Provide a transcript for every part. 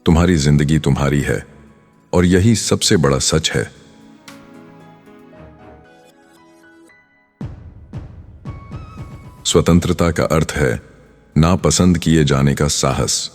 तुम्हारी जिंदगी तुम्हारी है और यही सबसे बड़ा सच है। स्वतंत्रता का अर्थ है नापसंद किए जाने का साहस।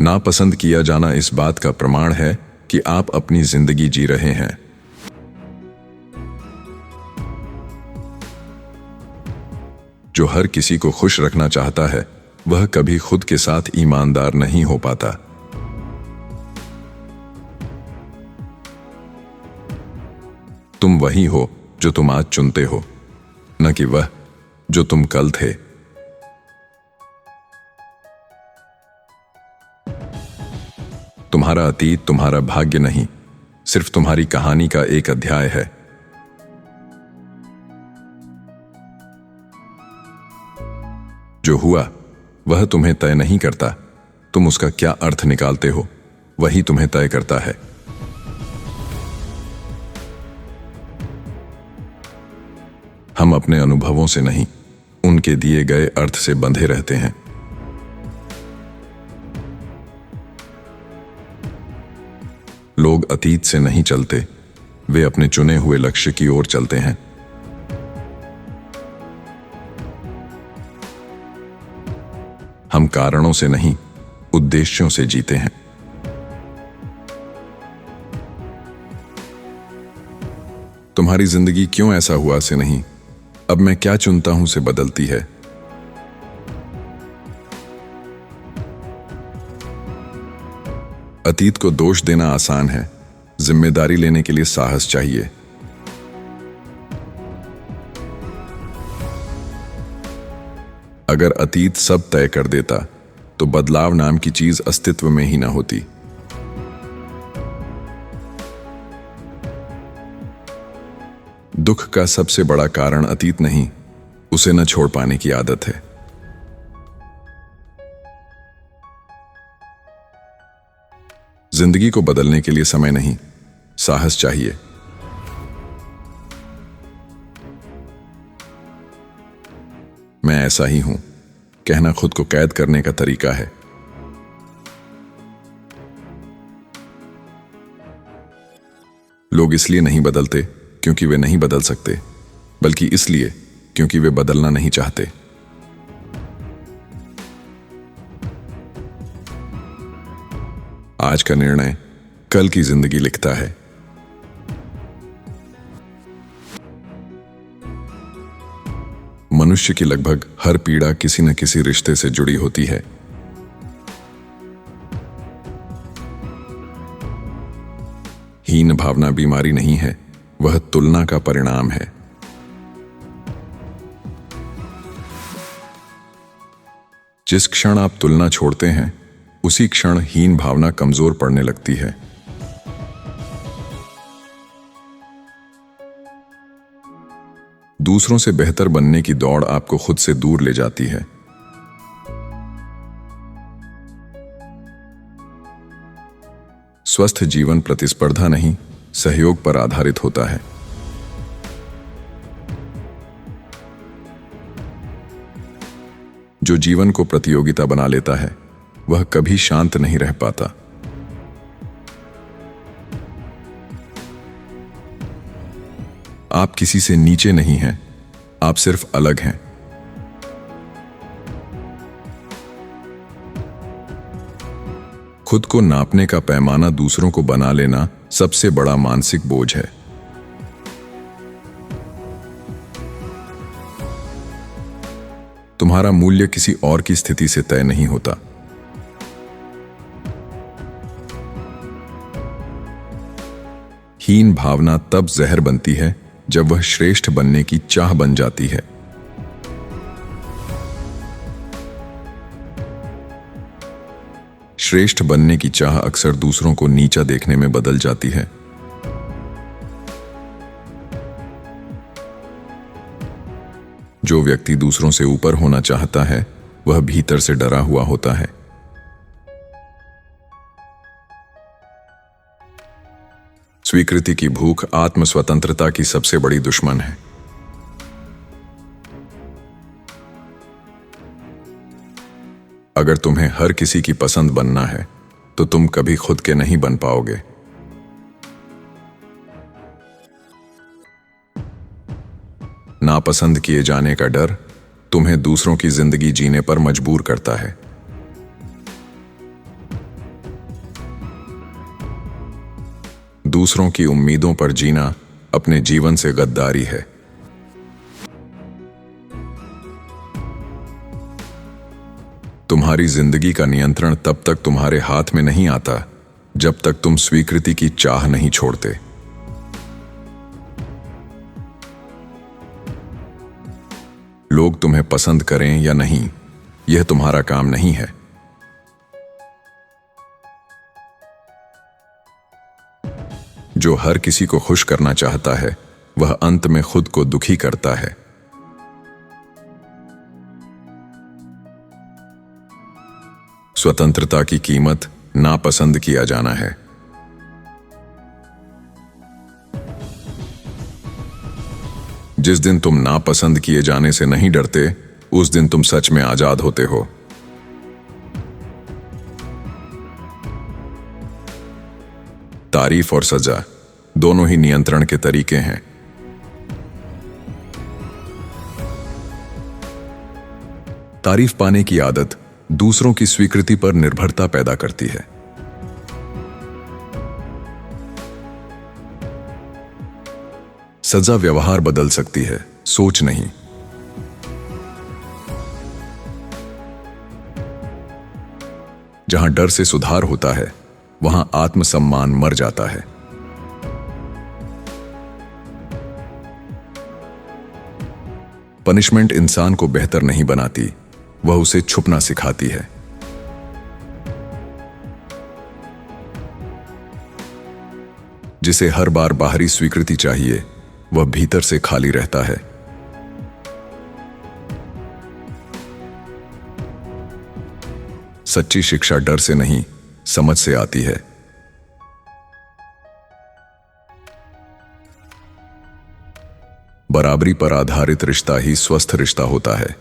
नापसंद किया जाना इस बात का प्रमाण है कि आप अपनी जिंदगी जी रहे हैं। जो हर किसी को खुश रखना चाहता है वह कभी खुद के साथ ईमानदार नहीं हो पाता। तुम वही हो जो तुम आज चुनते हो, न कि वह जो तुम कल थे। तुम्हारा अतीत तुम्हारा भाग्य नहीं, सिर्फ तुम्हारी कहानी का एक अध्याय है। जो हुआ वह तुम्हें तय नहीं करता, तुम उसका क्या अर्थ निकालते हो वही तुम्हें तय करता है। हम अपने अनुभवों से नहीं, उनके दिए गए अर्थ से बंधे रहते हैं। लोग अतीत से नहीं चलते, वे अपने चुने हुए लक्ष्य की ओर चलते हैं। हम कारणों से नहीं, उद्देश्यों से जीते हैं। तुम्हारी जिंदगी क्यों ऐसा हुआ से नहीं, अब मैं क्या चुनता हूं से बदलती है। अतीत को दोष देना आसान है, जिम्मेदारी लेने के लिए साहस चाहिए। अगर अतीत सब तय कर देता तो बदलाव नाम की चीज अस्तित्व में ही ना होती। दुख का सबसे बड़ा कारण अतीत नहीं, उसे न छोड़ पाने की आदत है। जिंदगी को बदलने के लिए समय नहीं, साहस चाहिए। मैं ऐसा ही हूं कहना खुद को कैद करने का तरीका है। लोग इसलिए नहीं बदलते क्योंकि वे नहीं बदल सकते, बल्कि इसलिए क्योंकि वे बदलना नहीं चाहते। आज का निर्णय कल की जिंदगी लिखता है। मनुष्य की लगभग हर पीड़ा किसी न किसी रिश्ते से जुड़ी होती है। हीन भावना बीमारी नहीं है, वह तुलना का परिणाम है। जिस क्षण आप तुलना छोड़ते हैं उसी क्षण हीन भावना कमजोर पड़ने लगती है। दूसरों से बेहतर बनने की दौड़ आपको खुद से दूर ले जाती है। स्वस्थ जीवन प्रतिस्पर्धा नहीं, सहयोग पर आधारित होता है। जो जीवन को प्रतियोगिता बना लेता है वह कभी शांत नहीं रह पाता। आप किसी से नीचे नहीं हैं, आप सिर्फ अलग हैं। खुद को नापने का पैमाना दूसरों को बना लेना सबसे बड़ा मानसिक बोझ है। तुम्हारा मूल्य किसी और की स्थिति से तय नहीं होता। हीन भावना तब जहर बनती है जब वह श्रेष्ठ बनने की चाह बन जाती है। श्रेष्ठ बनने की चाह अक्सर दूसरों को नीचा देखने में बदल जाती है। जो व्यक्ति दूसरों से ऊपर होना चाहता है वह भीतर से डरा हुआ होता है। स्वीकृति की भूख आत्म स्वतंत्रता की सबसे बड़ी दुश्मन है। अगर तुम्हें हर किसी की पसंद बनना है तो तुम कभी खुद के नहीं बन पाओगे। नापसंद किए जाने का डर तुम्हें दूसरों की जिंदगी जीने पर मजबूर करता है। दूसरों की उम्मीदों पर जीना अपने जीवन से गद्दारी है। तुम्हारी जिंदगी का नियंत्रण तब तक तुम्हारे हाथ में नहीं आता जब तक तुम स्वीकृति की चाह नहीं छोड़ते। लोग तुम्हें पसंद करें या नहीं, यह तुम्हारा काम नहीं है। जो हर किसी को खुश करना चाहता है वह अंत में खुद को दुखी करता है। स्वतंत्रता की कीमत नापसंद किया जाना है। जिस दिन तुम नापसंद किए जाने से नहीं डरते, उस दिन तुम सच में आजाद होते हो। तारीफ और सजा दोनों ही नियंत्रण के तरीके हैं। तारीफ पाने की आदत दूसरों की स्वीकृति पर निर्भरता पैदा करती है। सजा व्यवहार बदल सकती है, सोच नहीं। जहां डर से सुधार होता है वहां आत्मसम्मान मर जाता है। पनिशमेंट इंसान को बेहतर नहीं बनाती, वह उसे छुपना सिखाती है। जिसे हर बार बाहरी स्वीकृति चाहिए वह भीतर से खाली रहता है। सच्ची शिक्षा डर से नहीं, समझ से आती है। बराबरी पर आधारित रिश्ता ही स्वस्थ रिश्ता होता है।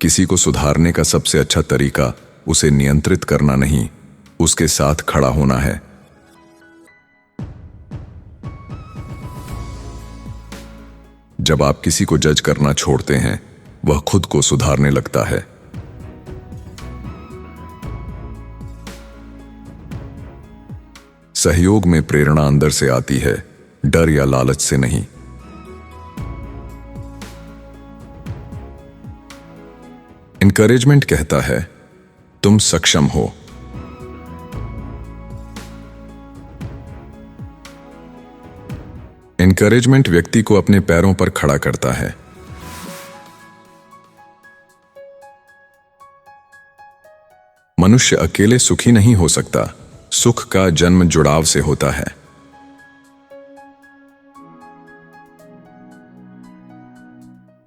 किसी को सुधारने का सबसे अच्छा तरीका उसे नियंत्रित करना नहीं, उसके साथ खड़ा होना है। जब आप किसी को जज करना छोड़ते हैं, वह खुद को सुधारने लगता है। सहयोग में प्रेरणा अंदर से आती है, डर या लालच से नहीं। एनकरेजमेंट कहता है तुम सक्षम हो। एनकरेजमेंट व्यक्ति को अपने पैरों पर खड़ा करता है। मनुष्य अकेले सुखी नहीं हो सकता, सुख का जन्म जुड़ाव से होता है।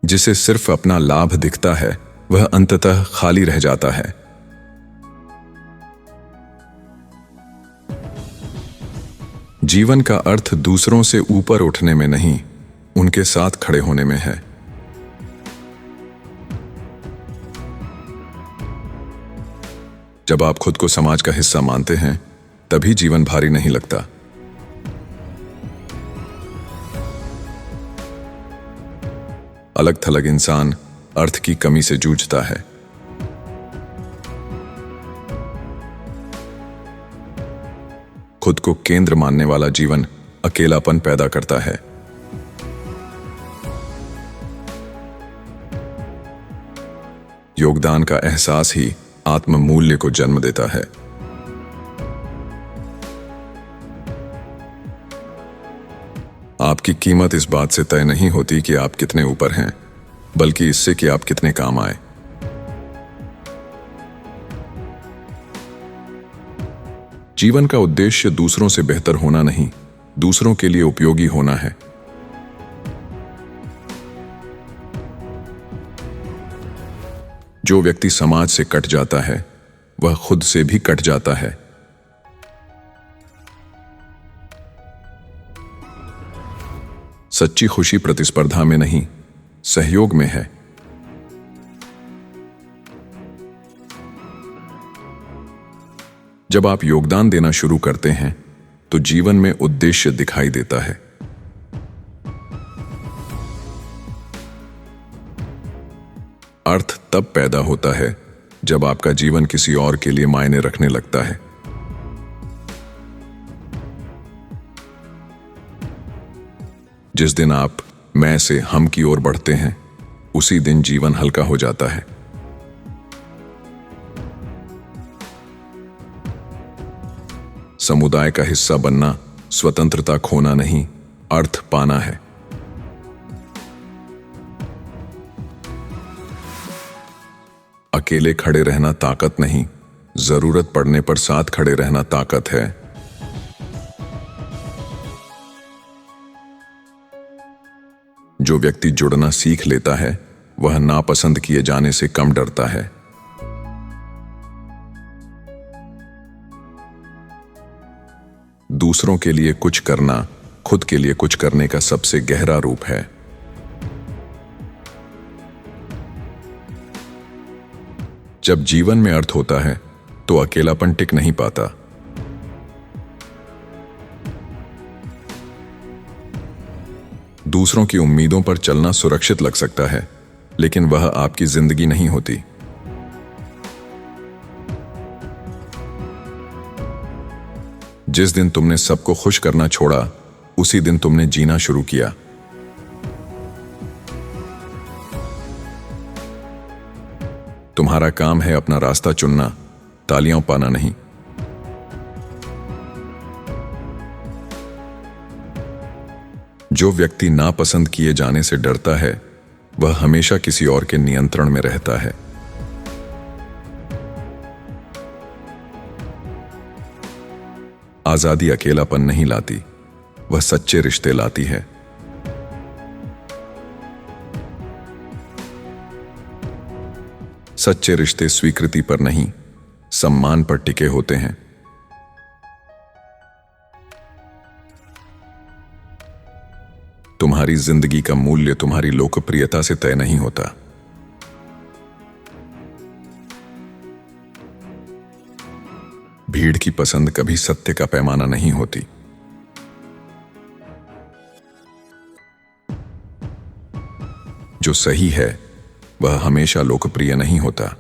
जिसे सिर्फ अपना लाभ दिखता है वह अंततः खाली रह जाता है। जीवन का अर्थ दूसरों से ऊपर उठने में नहीं, उनके साथ खड़े होने में है। जब आप खुद को समाज का हिस्सा मानते हैं, तभी जीवन भारी नहीं लगता। अलग थलग इंसान अर्थ की कमी से जूझता है। खुद को केंद्र मानने वाला जीवन अकेलापन पैदा करता है। योगदान का एहसास ही आत्म मूल्य को जन्म देता है। आपकी कीमत इस बात से तय नहीं होती कि आप कितने ऊपर हैं, बल्कि इससे कि आप कितने काम आए। जीवन का उद्देश्य दूसरों से बेहतर होना नहीं, दूसरों के लिए उपयोगी होना है। जो व्यक्ति समाज से कट जाता है वह खुद से भी कट जाता है। सच्ची खुशी प्रतिस्पर्धा में नहीं, सहयोग में है। जब आप योगदान देना शुरू करते हैं तो जीवन में उद्देश्य दिखाई देता है। अर्थ तब पैदा होता है जब आपका जीवन किसी और के लिए मायने रखने लगता है। जिस दिन आप मैं से हम की ओर बढ़ते हैं, उसी दिन जीवन हल्का हो जाता है। समुदाय का हिस्सा बनना स्वतंत्रता खोना नहीं, अर्थ पाना है। अकेले खड़े रहना ताकत नहीं, जरूरत पड़ने पर साथ खड़े रहना ताकत है। जो व्यक्ति जुड़ना सीख लेता है, वह नापसंद किए जाने से कम डरता है। दूसरों के लिए कुछ करना खुद के लिए कुछ करने का सबसे गहरा रूप है। जब जीवन में अर्थ होता है तो अकेलापन टिक नहीं पाता। दूसरों की उम्मीदों पर चलना सुरक्षित लग सकता है, लेकिन वह आपकी जिंदगी नहीं होती। जिस दिन तुमने सबको खुश करना छोड़ा, उसी दिन तुमने जीना शुरू किया। तुम्हारा काम है अपना रास्ता चुनना, तालियां पाना नहीं। जो व्यक्ति नापसंद किए जाने से डरता है, वह हमेशा किसी और के नियंत्रण में रहता है। आजादी अकेलापन नहीं लाती, वह सच्चे रिश्ते लाती है। सच्चे रिश्ते स्वीकृति पर नहीं, सम्मान पर टिके होते हैं। तुम्हारी जिंदगी का मूल्य तुम्हारी लोकप्रियता से तय नहीं होता। भीड़ की पसंद कभी सत्य का पैमाना नहीं होती। जो सही है वह हमेशा लोकप्रिय नहीं होता।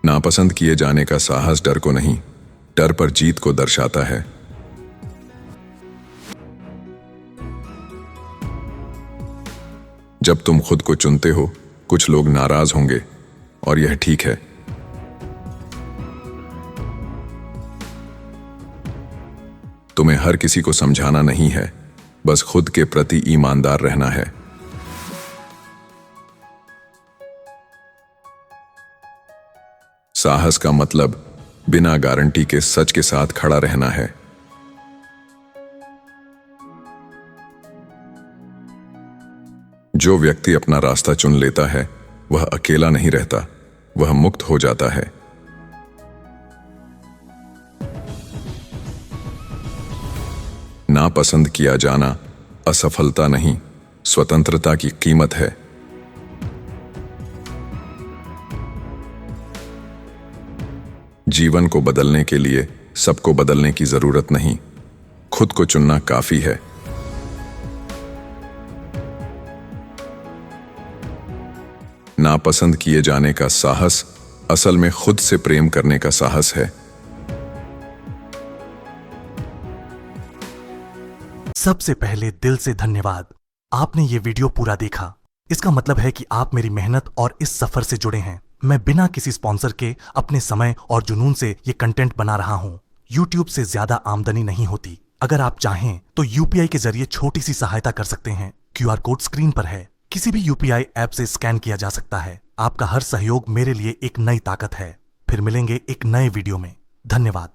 नापसंद किए जाने का साहस डर को नहीं, डर पर जीत को दर्शाता है। जब तुम खुद को चुनते हो, कुछ लोग नाराज होंगे और यह ठीक है। तुम्हें हर किसी को समझाना नहीं है, बस खुद के प्रति ईमानदार रहना है। साहस का मतलब बिना गारंटी के सच के साथ खड़ा रहना है। जो व्यक्ति अपना रास्ता चुन लेता है, वह अकेला नहीं रहता, वह मुक्त हो जाता है। नापसंद किया जाना असफलता नहीं, स्वतंत्रता की कीमत है। जीवन को बदलने के लिए सबको बदलने की जरूरत नहीं, खुद को चुनना काफी है। नापसंद किए जाने का साहस असल में खुद से प्रेम करने का साहस है। सबसे पहले दिल से धन्यवाद। आपने ये वीडियो पूरा देखा। इसका मतलब है कि आप मेरी मेहनत और इस सफर से जुड़े हैं। मैं बिना किसी स्पॉन्सर के अपने समय और जुनून से ये कंटेंट बना रहा हूँ। YouTube से ज्यादा आमदनी नहीं होती। अगर आप चाहें तो UPI के जरिए छोटी सी सहायता कर सकते हैं। QR कोड स्क्रीन पर है। किसी भी UPI ऐप से स्कैन किया जा सकता है। आपका हर सहयोग मेरे लिए एक नई ताकत है। फिर मिलेंगे एक नए वीडियो में। धन्यवाद।